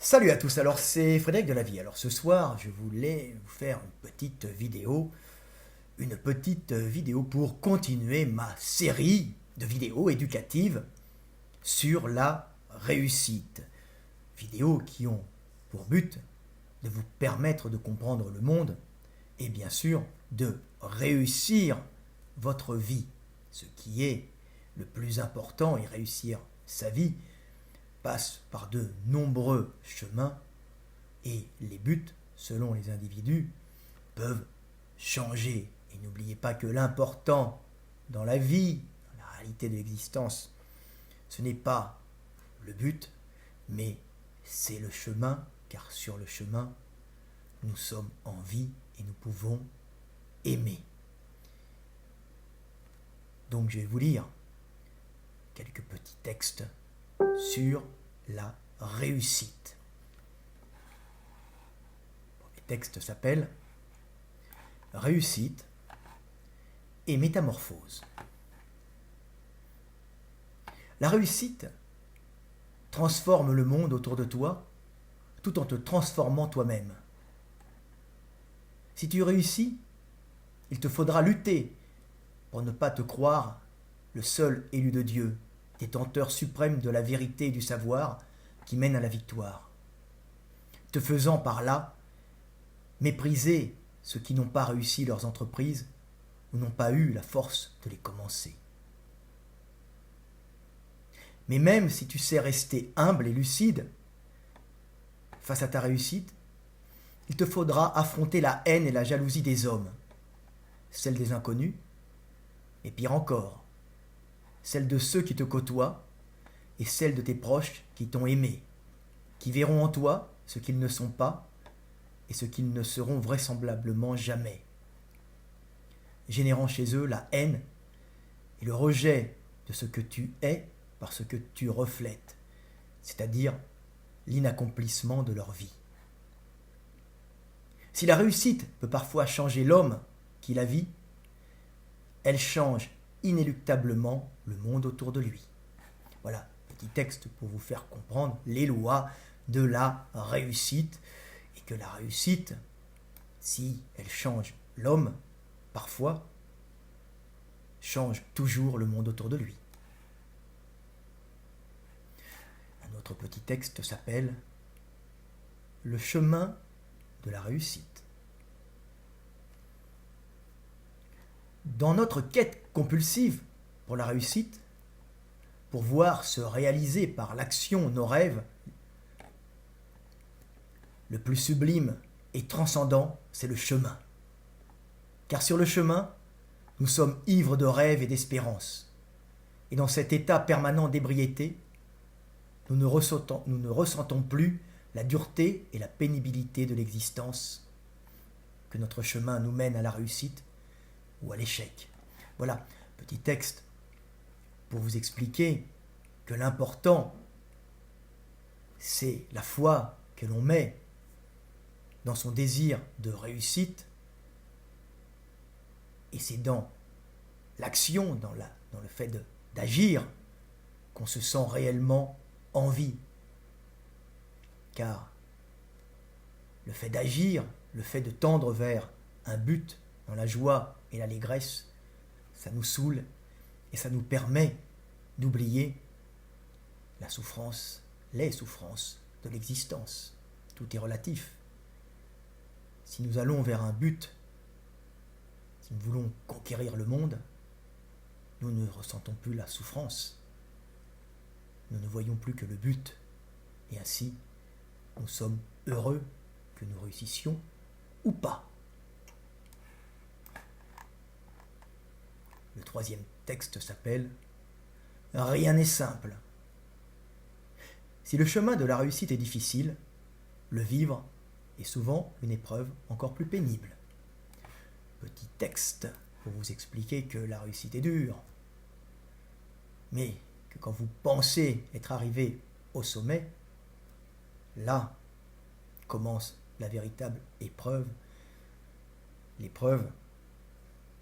Salut à tous, alors c'est Frédéric de la Vie. Alors ce soir, je voulais vous faire une petite vidéo pour continuer ma série de vidéos éducatives sur la réussite. Vidéos qui ont pour but de vous permettre de comprendre le monde et bien sûr de réussir votre vie. Ce qui est le plus important et réussir sa vie passe par de nombreux chemins et les buts, selon les individus, peuvent changer. Et n'oubliez pas que l'important dans la vie, dans la réalité de l'existence, ce n'est pas le but, mais c'est le chemin, car sur le chemin, nous sommes en vie et nous pouvons aimer. Donc je vais vous lire quelques petits textes sur la réussite. Le texte s'appelle Réussite et métamorphose. La réussite transforme le monde autour de toi tout en te transformant toi-même. Si tu réussis, il te faudra lutter pour ne pas te croire le seul élu de Dieu, détenteur suprême de la vérité et du savoir qui mène à la victoire, te faisant par là mépriser ceux qui n'ont pas réussi leurs entreprises ou n'ont pas eu la force de les commencer. Mais même si tu sais rester humble et lucide face à ta réussite, il te faudra affronter la haine et la jalousie des hommes, celle des inconnus, et pire encore, celle de ceux qui te côtoient et celle de tes proches qui t'ont aimé, qui verront en toi ce qu'ils ne sont pas et ce qu'ils ne seront vraisemblablement jamais, générant chez eux la haine et le rejet de ce que tu es par ce que tu reflètes, c'est-à-dire l'inaccomplissement de leur vie. Si la réussite peut parfois changer l'homme qui la vit, elle change inéluctablement le monde autour de lui. Voilà, petit texte pour vous faire comprendre les lois de la réussite, et que la réussite, si elle change l'homme, parfois, change toujours le monde autour de lui. Un autre petit texte s'appelle Le chemin de la réussite. Dans notre quête compulsive pour la réussite, pour voir se réaliser par l'action nos rêves, le plus sublime et transcendant, c'est le chemin. Car sur le chemin, nous sommes ivres de rêves et d'espérance. Et dans cet état permanent d'ébriété, nous ne ressentons plus la dureté et la pénibilité de l'existence, que notre chemin nous mène à la réussite ou à l'échec. Voilà, petit texte pour vous expliquer que l'important, c'est la foi que l'on met dans son désir de réussite, et c'est dans l'action, dans le fait d'agir, qu'on se sent réellement en vie. Car le fait d'agir, le fait de tendre vers un but dans la joie et l'allégresse, ça nous saoule et ça nous permet d'oublier la souffrance, les souffrances de l'existence. Tout est relatif. Si nous allons vers un but, si nous voulons conquérir le monde, nous ne ressentons plus la souffrance. Nous ne voyons plus que le but. Et ainsi, nous sommes heureux que nous réussissions ou pas. Le troisième texte s'appelle « Rien n'est simple ». Si le chemin de la réussite est difficile, le vivre est souvent une épreuve encore plus pénible. Petit texte pour vous expliquer que la réussite est dure, mais que quand vous pensez être arrivé au sommet, là commence la véritable épreuve, l'épreuve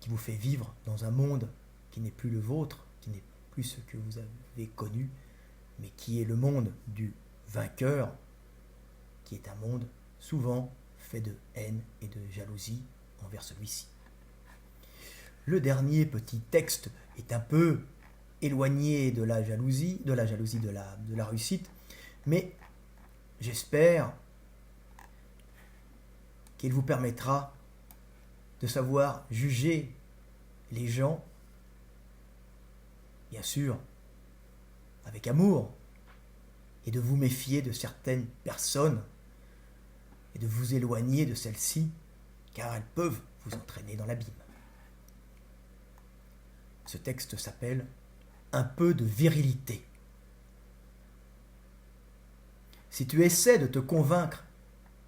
qui vous fait vivre dans un monde qui n'est plus le vôtre, qui n'est plus ce que vous avez connu, mais qui est le monde du vainqueur, qui est un monde souvent fait de haine et de jalousie envers celui-ci. Le dernier petit texte est un peu éloigné de la jalousie, de la réussite, mais j'espère qu'il vous permettra de savoir juger les gens, bien sûr, avec amour, et de vous méfier de certaines personnes et de vous éloigner de celles-ci, car elles peuvent vous entraîner dans l'abîme. Ce texte s'appelle « Un peu de virilité ». Si tu essaies de te convaincre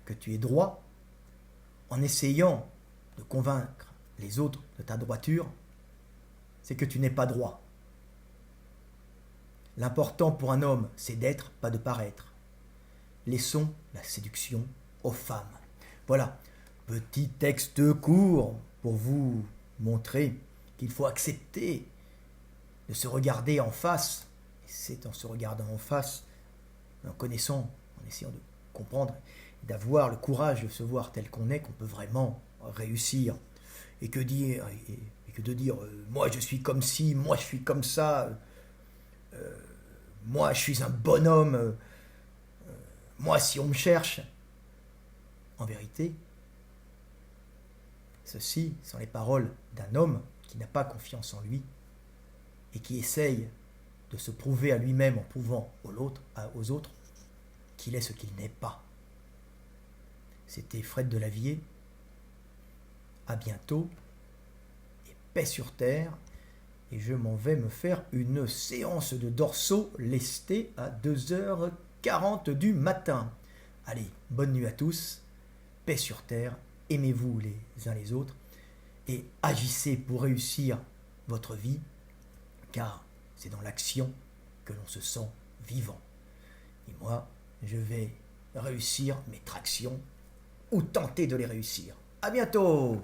que tu es droit, en essayant de convaincre les autres de ta droiture, c'est que tu n'es pas droit. L'important pour un homme, c'est d'être, pas de paraître. Laissons la séduction aux femmes. Voilà, petit texte court pour vous montrer qu'il faut accepter de se regarder en face. Et c'est en se regardant en face, en connaissant, en essayant de comprendre, d'avoir le courage de se voir tel qu'on est, qu'on peut vraiment réussir. Et que dire, et que de dire moi je suis comme ci, moi je suis comme ça, moi je suis un bonhomme, moi si on me cherche. En vérité, ceci sont les paroles d'un homme qui n'a pas confiance en lui et qui essaye de se prouver à lui-même en prouvant aux autres qu'il est ce qu'il n'est pas. C'était Fred Delavier. À bientôt et paix sur terre. Et je m'en vais me faire une séance de dorsaux lestés à 2h40 du matin. Allez, bonne nuit à tous, paix sur terre, aimez-vous les uns les autres et agissez pour réussir votre vie, car c'est dans l'action que l'on se sent vivant. Et moi, je vais réussir mes tractions ou tenter de les réussir. À bientôt!